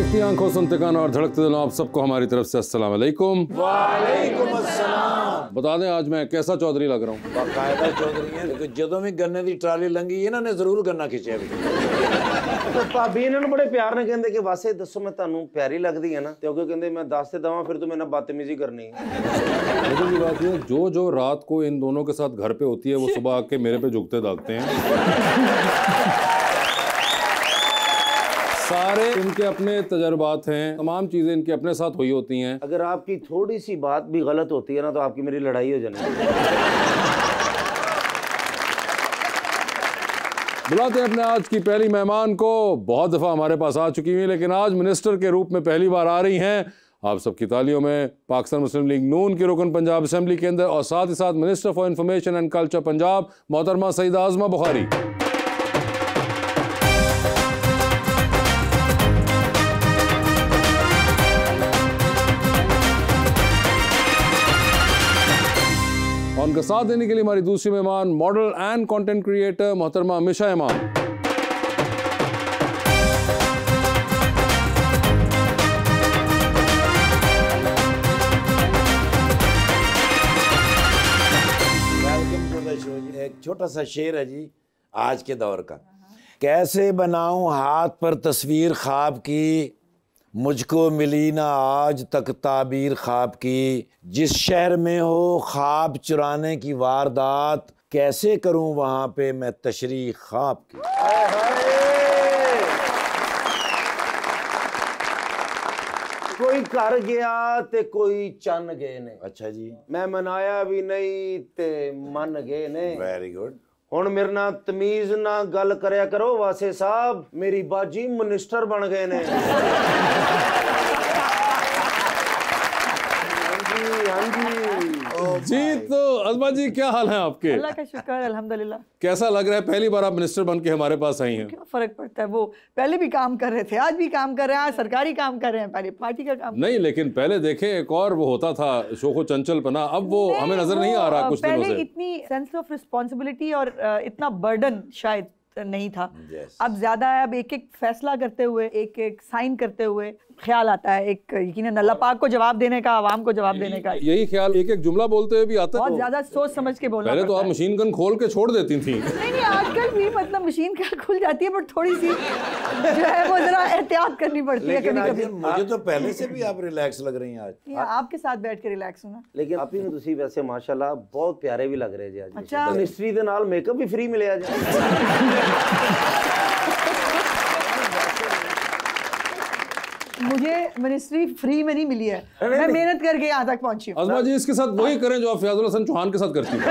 देखती आंखों, सुनते कान और धड़कते दिलों, आप सबको हमारी तरफ से अस्सलाम वालेकुम। वालेकुम अस्सलाम। बता दें आज मैं कैसा चौधरी लग रहा हूँ? बाकायदा चौधरी है, क्योंकि जदों भी गन्ने की ट्राली लंगी है ना ने जरूर गन्ना खिंचिया भी। तो भाभी इन्होंने बड़े प्यार ने कहते कि वासे दसो मैं तानू प्यारी लगती है ना, तो कहते मैं दस ते दवा फिर तो मैंने बदतमीजी करनी है। लेकिन ये बात है, जो रात को इन दोनों के साथ घर पे होती है वो सुबह आके मेरे पे झुकते दागते हैं। सारे इनके अपने तजर्बात हैं, तमाम चीजें इनके अपने साथ हुई होती हैं। अगर आपकी थोड़ी सी बात भी गलत होती है ना तो आपकी मेरी लड़ाई हो जानी है। बुलाते हैं अपने आज की पहली मेहमान को। बहुत दफ़ा हमारे पास आ चुकी हुई, लेकिन आज मिनिस्टर के रूप में पहली बार आ रही हैं। आप सबकी तालियों में पाकिस्तान मुस्लिम लीग नून की रुकन पंजाब असेंबली के अंदर और साथ ही साथ minister for information and culture Punjab मोहतरमा सईदा आज़मा बुखारी। उनका साथ देने के लिए हमारी दूसरी मेहमान मॉडल एंड कंटेंट क्रिएटर मोहतरमा मिशा इमाम। वेलकम टू द शो जी। एक छोटा सा शेर है जी आज के दौर का। कैसे बनाऊं हाथ पर तस्वीर ख्वाब की, मुझको मिली ना आज तक ताबीर ख्वाब की। जिस शहर में हो ख्वाब चुराने की वारदात, कैसे करूं वहां पे मैं तशरीह ख्वाब की। कोई कर गया ते कोई चन गए ने। अच्छा जी, मैं मनाया भी नहीं ते मन गए ने। Very good. हुण मेरे नाल तमीज ना गल करया करो वासे साहब, मेरी बाजी मिनिस्टर बन गए ने। हाँ जी, तो अज़मा जी क्या हाल है आपके? अल्लाह का शुक्र अल्हम्दुलिल्लाह। कैसा लग रहा है पहली बार आप मिनिस्टर बन के हमारे पास आई हैं? क्या फर्क पड़ता है, वो पहले भी काम कर रहे थे, आज भी काम कर रहे हैं, आज सरकारी काम कर रहे हैं, पहले पार्टी का काम नहीं, लेकिन पहले देखें एक और वो होता था शोखो चंचलपना, अब वो हमें नजर नहीं आ रहा कुछ दिनों से। पहले इतनी सेंस ऑफ रिस्पॉन्सिबिलिटी और इतना बर्डन शायद नहीं था। अब ज्यादा है, अब एक एक फैसला करते हुए, एक एक साइन करते हुए ख्याल आता है, एक यकीनन अल्लाह पाक को जवाब देने का, आवाम को जवाब देने का। यही ख्याल एक एक जुमला बोलते हुए भी आता है। बहुत ज्यादा सोच समझ के बोलना पहले तो आप मशीन गन खोल के छोड़ देती थी। नहीं, आजकल भी मतलब मशीन क्या खुल जाती है, बट थोड़ी सी जो है वो जरा एहतियात करनी पड़ती है कभी कभी। मुझे तो पहले से भी आप रिलैक्स लग रही हैं आज। ये आपके साथ बैठ के रिलैक्स होना। लेकिन आप ही ने तुसी वैसे माशाल्लाह बहुत प्यारे भी लग रहे जी आज। अच्छा। मिनिस्ट्री दे नाल मेकअप भी फ्री मिले आज। मुझे मिनिस्ट्री फ्री में नहीं मिली है, मैं मेहनत करके यहाँ तक पहुंची हूँ। अज़मा जी इसके साथ वही करें जो आप फयाजुल हसन चौहान के साथ करती हैं।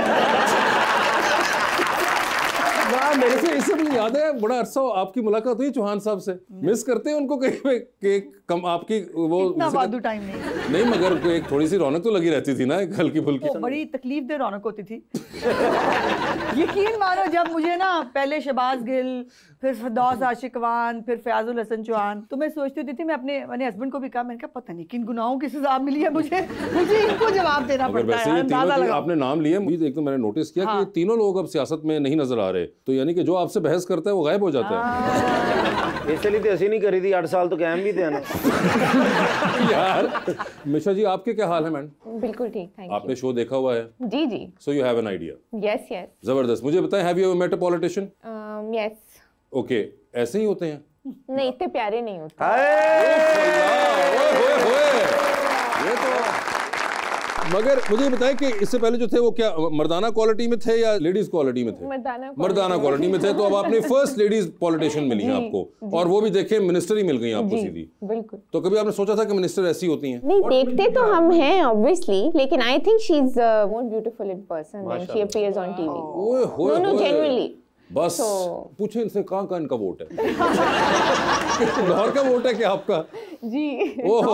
मेरे से इससे मुझे याद है, बड़ा अरसा आपकी मुलाकात हुई चौहान साहब से, मिस करते हैं उनको कहीं पे कि कम आपकी वो इतना फालतू टाइम नहीं, मगर एक थोड़ी सी रौनक तो लगी रहती थी ना, एक हल्की फुल्की। बड़ी तकलीफ दे रौनक होती थी। यकीन मानो, जब मुझे ना पहले शहबाज गिल, फिर फिरदौस आशिकवान, फिर फयाजुल हसन चौहान, तो मैं सोचती होती थी, मैं अपने हस्बैंड को भी कहा, मैंने कहा पता नहीं किन गुनाहों की सजा मिली है मुझे इनको जवाब देना पड़ता है। आपने नाम लिए, मुझे एक तो मैंने नोटिस किया कि तीनों लोग अब सियासत में नहीं नजर आ रहे, तो यानी कि जो आपसे बहस करता है वो गायब हो जाता है। इसलिए तो ऐसी नहीं करी थी, 8 साल तो कायम भी थे ना। यार मिशा जी, आपके क्या हाल है मैडम? बिल्कुल ठीक, थैंक यू। आपने शो देखा हुआ है? जी जी। So you have an idea? Yes yes. जबरदस्त। मुझे बताएं, have you ever met a politician? Yes. Okay, ऐसे ही होते हैं? नहीं, इतने प्यारे नहीं होते। ये तो, मगर मुझे बताएं कि इससे पहले जो थे वो क्या मर्दाना क्वालिटी में थे या लेडीज क्वालिटी में थे? मर्दाना क्वालिटी में थे। तो अब आपने फर्स्ट लेडीज पॉलिटिशियन मिली है आपको, और वो भी देखें मिनिस्टर ही मिल गई आपको सीधी। बिल्कुल। तो कभी आपने सोचा था कि मिनिस्टर ऐसी होती हैं? नहीं, देखते तो हम हैं ऑब्वियसली, लेकिन I think she is more beautiful in person when she appears on TV. ओए होए, नो जेन्युइनली। बस पूछे इनसे कहाँ इनका वोट है? लाहौर का वोट है क्या आपका? जी। ओहो,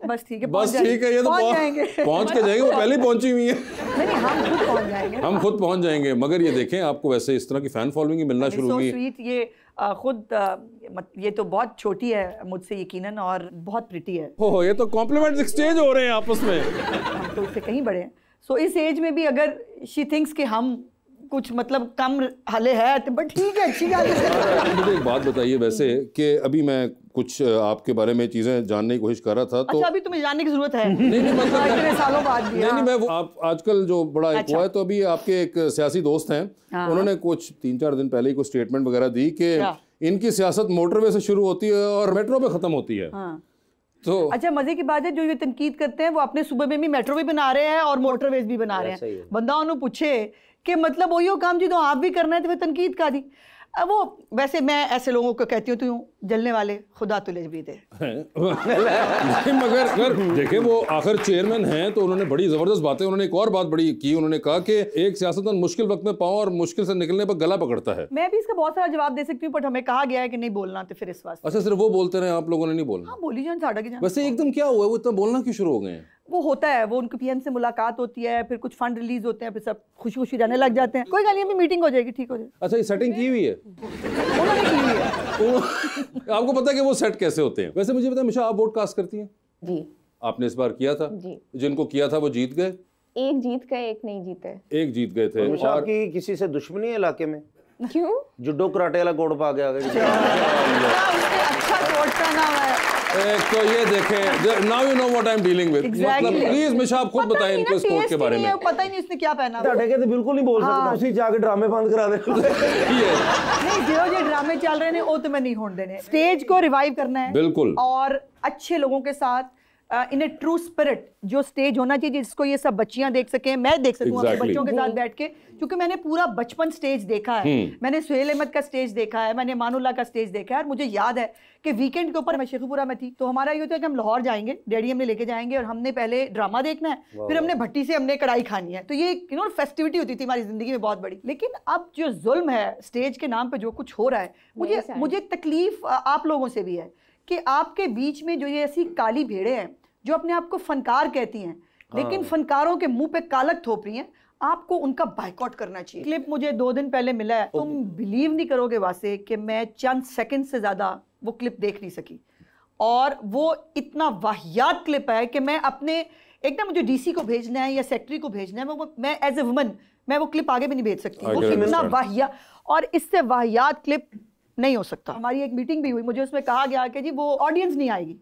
बस ठीक है, बस ठीक है, ये तो पहुंच के जाएंगे, वो पहले पहुंची हुई है। नहीं, हम खुद पहुंच जाएंगे, हम खुद पहुंच जाएंगे। मगर ये देखें, आपको वैसे इस तरह की फैन फॉलोइंग ही मिलना शुरू हुई। ये खुद ये तो बहुत छोटी है मुझसे यकीनन, और बहुत प्रिटी है। ओह, ये तो कॉम्प्लीमेंट्स एक्सचेंज हो रहे हैं आपस में। हम तो उससे कहीं बड़े हैं। सो इस एज में भी अगर शी थिंक्स कि हम कुछ मतलब कम हले है तो बट ठीक है, अच्छी बात है। मुझे एक बात बताइए वैसे कि अभी मैं कुछ आपके बारे में चीजें जानने की कोशिश कर रहा था तो अच्छा, अभी तुम्हें जानने की जरूरत है? नहीं मतलब इतने सालों बाद भी। नहीं मैं वो आप आजकल जो बड़ा एक हुआ है, तो अभी आपके एक सियासी दोस्त हैं, उन्होंने कुछ 3-4 दिन पहले ही कुछ स्टेटमेंट वगैरह दी कि इनकी सियासत मोटरवे से शुरू होती है और मेट्रो पे खत्म होती है। तो अच्छा, मजे की बात है, जो ये तनकीद करते हैं वो अपने सूबे में भी मेट्रो भी बना रहे हैं और मोटरवेज भी बना रहे हैं। बंदा उन्हें पूछे कि मतलब वही काम जी तो आप भी करना है, तो फिर तनकीद का दी। अब वो वैसे मैं ऐसे लोगों को कहती हूँ तो जलने वाले खुदा तुझे भी दे। मगर देखे वो आखिर चेयरमैन हैं, तो उन्होंने बड़ी जबरदस्त बातें, उन्होंने एक और बात बड़ी की, उन्होंने कहा कि एक सियासतदान मुश्किल वक्त में पाँव और मुश्किल से निकलने पर गला पकड़ता है। मैं भी इसका बहुत सारा जवाब दे सकती हूँ, बट हमें कहा गया है कि नहीं बोलना, तो फिर इस वास्ते। अच्छा, सिर्फ वो बोलते रहे, आप लोगों ने नहीं बोलना? हाँ, बोली जान साड़ा की जान। वैसे एकदम क्या हुआ, वो इतना बोलना क्यों शुरू हो गए हैं? वो होता है, वो उनके पीएम से मुलाकात होती है, फिर कुछ फंड रिलीज होते हैं, फिर सब खुशी खुशी रहने लग जाते हैं। कोई गाली अभी मीटिंग हो जाएगी, ठीक हो जाएगी। अच्छा, ये सेटिंग की हुई है? उन्होंने की हुई है। आपको पता है कि वो सेट कैसे होते हैं? वैसे मुझे पता है, मिशा आप वोट कास्ट करती हैं? जी। आपने इस बार किया था? जी। जिनको किया था वो जीत गए? एक जीत गए, एक नहीं जीते। एक जीत गए थे। मिशा की किसी से दुश्मनी है इलाके में? क्यों? जुडो कराटे वाला कोड पा गया। अच्छा कोट पहना हुआ है। एक तो ये देखें, now you know what I am dealing with. मतलब प्लीज मिशा आप खुद बताएं इनको स्पोर्ट के बारे में। पता ही नहीं इसने क्या पहना। ਤੁਹਾਡੇ के तो बिल्कुल नहीं बोल सकता, उसी जाके ड्रामे बंद करा दे। नहीं, जो ड्रामे चल रहे हैं वो तो मैं नहीं होने देने। स्टेज को रिवाइव करना है बिल्कुल, और अच्छे लोगों के साथ इन ए ट्रू स्पिरिट जो स्टेज होना चाहिए, जिसको ये सब बच्चियां देख सकें, मैं देख सकूं अपने बच्चों के साथ बैठ के, क्योंकि मैंने पूरा बचपन स्टेज देखा है। मैंने सुहेल अहमद का स्टेज देखा है, मैंने मानुल्लाह का स्टेज देखा है, और मुझे याद है कि वीकेंड के ऊपर मैं शेखुपुरा में थी, तो हमारा ये होता है कि हम लाहौर जाएंगे, डैडी हमने लेके जाएंगे, और हमने पहले ड्रामा देखना है, फिर हमने भट्टी से हमने कढ़ाई खानी है। तो ये फेस्टिविटी होती थी हमारी जिंदगी में बहुत बड़ी। लेकिन अब जो जुल्म है स्टेज के नाम पे, जो कुछ हो रहा है, मुझे तकलीफ आप लोगों से भी है कि आपके बीच में जो ये ऐसी काली भेड़ें हैं जो अपने आप को फनकार कहती हैं, लेकिन फनकारों के मुंह पे कालक थोप रही हैं, आपको उनका बायकॉट करना चाहिए। क्लिप मुझे 2 दिन पहले मिला है, तुम बिलीव नहीं करोगे वासे कि मैं चंद सेकंड से ज्यादा वो क्लिप देख नहीं सकी, और वो इतना वाहियात क्लिप है कि मैं अपने एक ना, मुझे डीसी को भेजना है या सेक्रेटरी को भेजना है, मैं एज ए वुमन मैं वो क्लिप आगे भी नहीं भेज सकती। वो कितना वाहियात, और इससे वाहियात क्लिप नहीं हो सकता। हमारी एक मीटिंग भी हुई, मुझे उसमें कहा गया कि जी वो ऑडियंस नहीं आएगी।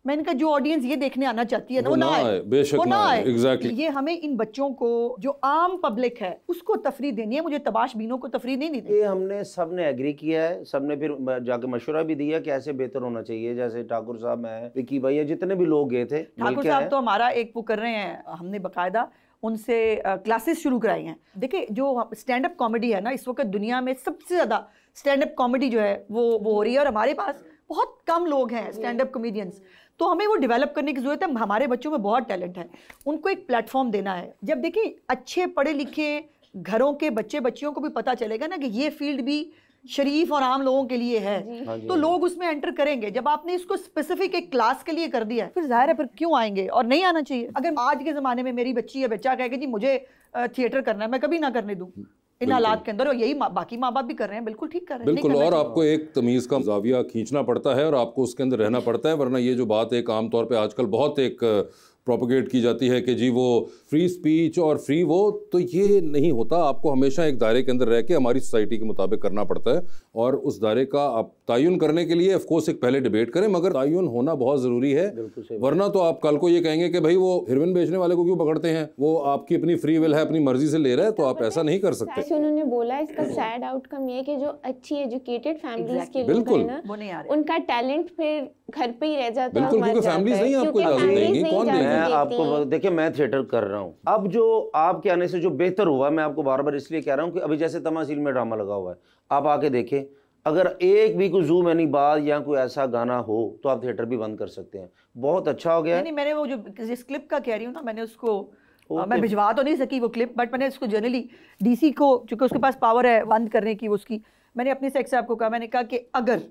मैंने कहा जो ऑडियंस ये देखने आना चाहती है ना, वो ना आए, बेशक वो ना आए। एग्जैक्टली। ये हमें इन बच्चों को, जो आम पब्लिक है, उसको तफरीह देनी है, मुझे तबाश बीनों को तफरीह नहीं देनी। ये हमने सब ने एग्री किया है, सब ने फिर जाके मशवरा भी दिया कि ऐसे बेहतर होना चाहिए। जैसे ठाकुर साहब, मैं, विक्की भाई, या जितने भी लोग गए थे, ठाकुर साहब तो हमारा एक वो कर रहे हैं, हमने बाकायदा उनसे क्लासेस शुरू कराई हैं। देखिए, जो स्टैंड अप कॉमेडी है ना, इस वक्त दुनिया में सबसे ज़्यादा स्टैंड अप कॉमेडी जो है वो हो रही है, और हमारे पास बहुत कम लोग हैं स्टैंड अप कॉमेडियंस। तो हमें वो डेवलप करने की ज़रूरत है। हमारे बच्चों में बहुत टैलेंट है, उनको एक प्लेटफॉर्म देना है। जब देखिए अच्छे पढ़े लिखे घरों के बच्चे बच्चियों को भी पता चलेगा ना कि ये फील्ड भी शरीफ और आम लोगों के लिए है, तो लोग उसमें एंटर करेंगे। जब आपने इसको स्पेसिफिक एक क्लास के लिए कर दिया है, फिर जाहिर है फिर क्यों आएंगे, और नहीं आना चाहिए। अगर आज के ज़माने में मेरी बच्ची या बच्चा कहे कि जी मुझे थिएटर करना है, मैं कभी ना करने दूँ इन हालात के अंदर, और यही बाकी माँ बाप भी कर रहे हैं, बिल्कुल ठीक कर रहे हैं। बिल्कुल, और आपको एक तमीज़ का जाविया खींचना पड़ता है और आपको उसके अंदर रहना पड़ता है, वरना ये जो बात एक आम तौर पे आजकल बहुत एक प्रोपोगेट की जाती है कि जी वो फ्री स्पीच और फ्री वो, तो ये नहीं होता। आपको हमेशा एक दायरे के अंदर रह के हमारी सोसाइटी के मुताबिक करना पड़ता है, और उस दायरे का आप तयन करने के लिए ऑफकोर्स एक पहले डिबेट करें, मगर तयन होना बहुत ज़रूरी है, वरना तो आप कल को ये कहेंगे कि भाई वो हेरोइन बेचने वाले को क्यों पकड़ते हैं, वो आपकी अपनी फ्री विल है, अपनी मर्जी से ले रहा है, तो आप ऐसा नहीं कर सकते। उन्होंने बोला इसका सैड आउटकम ये कि जो अच्छी एजुकेटेड फैमिलीज के लोग बिल्कुल हैं ना, उनका टैलेंट फिर घर पे ही रह जाता है। बिल्कुल, क्योंकि फैमिलीज नहीं आपको इजाजत देंगी, कौन देंगे? मैं आपको देखिए, मैं थिएटर कर रहा हूँ, अब जो आपके आने से जो बेहतर हुआ, मैं आपको बार बार इसलिए कह रहा हूँ कि अभी जैसे तमाशील में ड्रामा लगा हुआ है, आप आके देखें, अगर एक भी कोई ज़ूम एनी बात या कोई ऐसा गाना हो तो आप थिएटर भी बंद कर सकते हैं। बहुत अच्छा हो गया है। नहीं, मैंने वो जो जिस क्लिप का कह रही हूँ ना, मैंने उसको मैं भिजवा तो नहीं सकी वो क्लिप, बट मैंने उसको जनरली डीसी को, चूंकि उसके पास पावर है बंद करने की, उसकी मैंने अपने सेक्स साहब को कहा, मैंने कहा कि अगर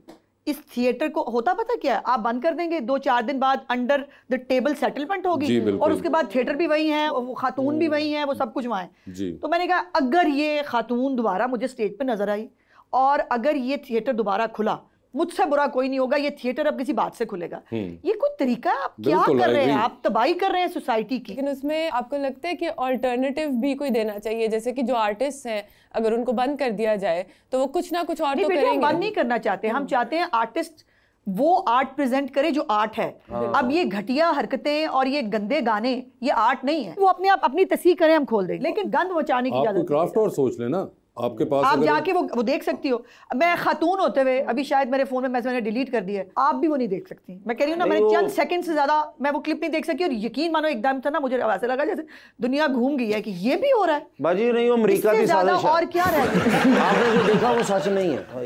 इस थिएटर को होता, पता क्या है, आप बंद कर देंगे, 2-4 दिन बाद अंडर द टेबल सेटलमेंट होगी, और उसके बाद थिएटर भी वही है, वो खातून भी वही है, वो सब कुछ वहाँ है। तो मैंने कहा अगर ये खातून दोबारा मुझे स्टेज पे नजर आई, और अगर ये थिएटर दोबारा खुला, मुझसे बुरा कोई नहीं होगा, ये थिएटर अब किसी बात से खुलेगा। ये कोई तरीका है? आप क्या कर रहे हैं? आप तबाही कर रहे हैं सोसाइटी की। लेकिन उसमें आपको लगता है कि ऑल्टरनेटिव भी कोई देना चाहिए, जैसे कि जो आर्टिस्ट हैं, अगर उनको बंद कर दिया जाए तो वो कुछ ना कुछ और तो करेंगे। हम बंद नहीं करना चाहते, हम चाहते हैं आर्टिस्ट वो आर्ट प्रेजेंट करे जो आर्ट है। अब ये घटिया हरकतें और ये गंदे गाने ये आर्ट नहीं है। वो अपने आप अपनी तस्वीर करें, हम खोल देंगे, लेकिन गंद मचाने की आप इजाजत कोई क्राफ्ट और सोच लेना आपके पास। आप जाके वो देख सकती हो। मैं खातून होते हुए अभी शायद मेरे फोन में मैंने डिलीट कर दिया है, आप भी वो नहीं देख सकती। मैं कह रही हूँ ना, मैंने चंद सेकंड से ज्यादा मैं वो क्लिप नहीं देख सकी, और यकीन मानो एकदम था ना, मुझे ऐसा लगा जैसे दुनिया घूम गई है कि ये भी हो रहा है। बाजी नहीं, वो अमेरिका की साजिश है। और क्या रह गया? आपने जो देखा वो सच नहीं है।